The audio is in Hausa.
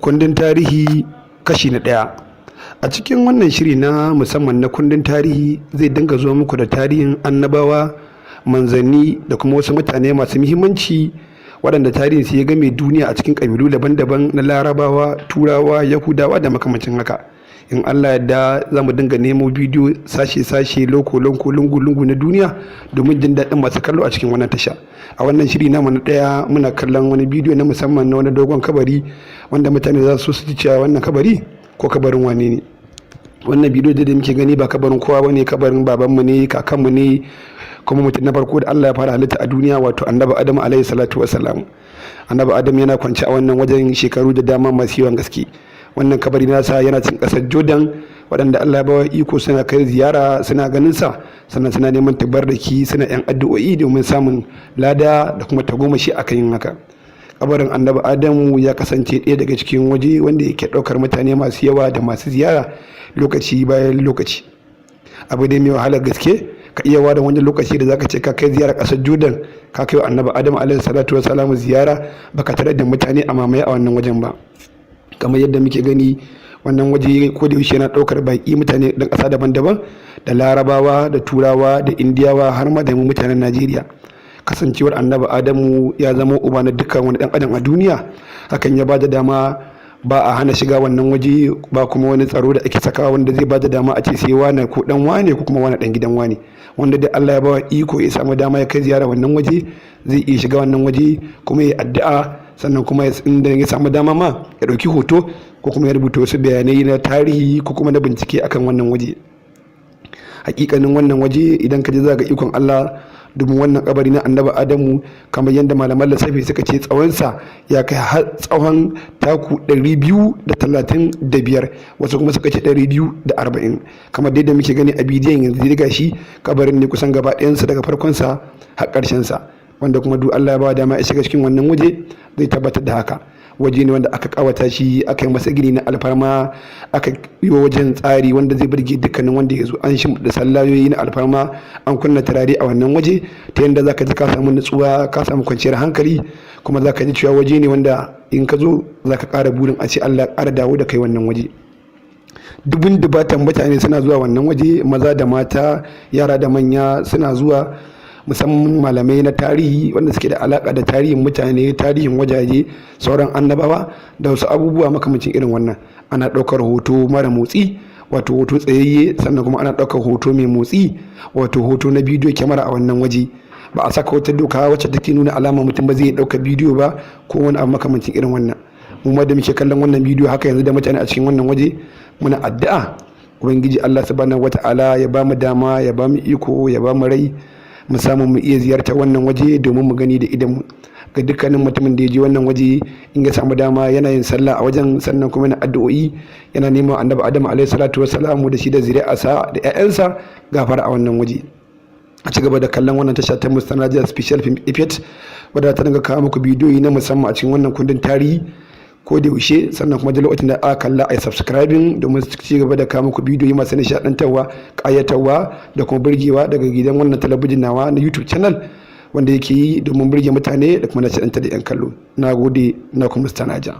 Kundin tarihi kashi na ɗaya. A cikin wannan shiri na musamman na kundin tarihi zai dinga zuwa muku da tarihin annabawa, manzanni da kuma wasu mutane masu muhimmanci waɗanda tarihin su ya game duniya a cikin ƙabilu daban-daban na Larabawa, Turawa, Yahudawa da makamancin haka. In Allah yadda za mu dinga nemo bidiyo sashe-sashe, loko-loko, lungu-lungu na duniya domin jin daɗin masu kallo a cikin wannan tasha. A wannan shiri namu na ɗaya muna kallon wani bidiyo na musamman na wani dogon kabari wanda mutane za su ji cewa wannan kabari ko kabarin wane ne. Wannan bidiyo da muke gani ba kabarin kowa bane, kabarin babanmu ne, kakanmu ne, kuma mutum na farko da Allah ya fara halitta a duniya, wato annabi Adamu alaihi salatu wassalam. Annabi Adamu yana kwance a wannan wajen shekaru da dama masu yawan gaske. Wannan kabari nasa yana cikin ƙasar Jordan, waɗanda Allah ya bawa iko suna kai ziyara, suna ganin sa, sannan suna neman tabarraki, suna yan addu'o'i domin samun lada da kuma tagomashi akan yin haka. Kabarin annabi Adamu ya kasance ɗaya daga cikin waje wanda yake ɗaukar mutane masu yawa da masu ziyara lokaci bayan lokaci. Abu dai mai wahalar gaske ka iya ware wani lokaci da zaka ce ka kai ziyara ƙasar Jordan, ka kai wa annabi Adamu alaihi salatu wassalam ziyara, baka tare da mutane a mamaye a wannan wajen ba. Kamar yadda muke gani, wannan waje ko da yaushe yana ɗaukar baƙi mutane ɗan ƙasa daban-daban, da Larabawa, da Turawa, da Indiyawa, har ma da mu mutanen Najeriya. Kasancewar annabi Adamu ya zama uba na dukkan wani ɗan adam a duniya, hakan ya bada dama ba a hana shiga wannan waje, ba kuma wani tsaro da ake sakawa wanda zai bada dama a ce sai wane ko dan wane ko kuma wane dan gidan wane. Wanda da Allah ya bawa iko ya samu dama ya kai ziyara wannan waje, zai iya shiga wannan waje kuma ya addu'a, sannan kuma inda ya samu dama ma ya ɗauki hoto ko kuma ya rubuta wasu bayanai na tarihi ko kuma na bincike akan wannan waje. Hakikanin wannan waje idan ka je za ga ikon Allah, domin wannan kabari na annabi Adamu kamar yadda malaman lissafi suka ce tsawonsa ya kai har tsawon taku 235, wasu kuma suka ce 240. Kamar dai da muke gani a bidiyon yanzu riga shi kabarin ne kusan gaba ɗayansa daga farkonsa har ƙarshensa, wanda kuma duk Allah ya ba dama ya shiga cikin wannan waje zai tabbatar da haka. Waje ne wanda aka kawata shi, aka yi masa gini na alfarma, aka yi wajen tsari wanda zai burge dukkanin wanda ya zo. An shimfiɗa sallayoyi na alfarma, an kunna turare a wannan waje ta yadda zaka ji ka samu nutsuwa, ka samu kwanciyar hankali, kuma zaka ji cewa waje ne wanda in ka zo zaka ƙara burin a ce Allah ya ƙara dawo da kai wannan waje. Dubun dubatan mutane suna zuwa wannan waje, maza da mata, yara da manya suna zuwa, musamman malamai na tarihi wanda suke da alaka da tarihin mutane, tarihin wajaje, sauran annabawa da wasu abubuwa makamancin irin wannan. Ana ɗaukar hoto mara motsi, wato hoto tsayayye, sannan kuma ana ɗaukar hoto mai motsi, wato hoto na bidiyo kyamara a wannan waje. Ba a saka wata doka wacce take nuna alama mutum ba zai ɗauka bidiyo ba ko wani abu makamancin irin wannan. Mu ma da muke kallon wannan bidiyo haka yanzu da mutane a cikin wannan waje, muna addu'a ubangiji Allah subhanahu wata'ala ya ba mu dama, ya ba mu iko, ya ba mu rai, mu samu mu iya ziyartar wannan waje domin mu gani da idanmu. Ga dukkanin mutumin da ya je wannan waje, in ya samu dama yana yin sallah a wajen, sannan kuma yana addu'o'i, yana neman annabi Adamu alaihi salatu wassalam da shi da zuri'arsa da ƴaƴansa gafara a wannan waje. A ci gaba da kallon wannan tasha ta Mustanaja Special Film Effect, wadda ta dinga kawo muku bidiyoyi na musamman a cikin wannan kundin tarihi ko da yaushe, sannan kuma da lokacin da aka kalla a yi subscribing domin su ci gaba da kawo muku bidiyoyi masu nishaɗantarwa, ƙayatarwa da kuma burgewa daga gidan wannan talabijin nawa na YouTube channel wanda yake yi domin burge mutane da kuma nishaɗantar da 'yan kallo. Na gode, na kuma Mustanaja.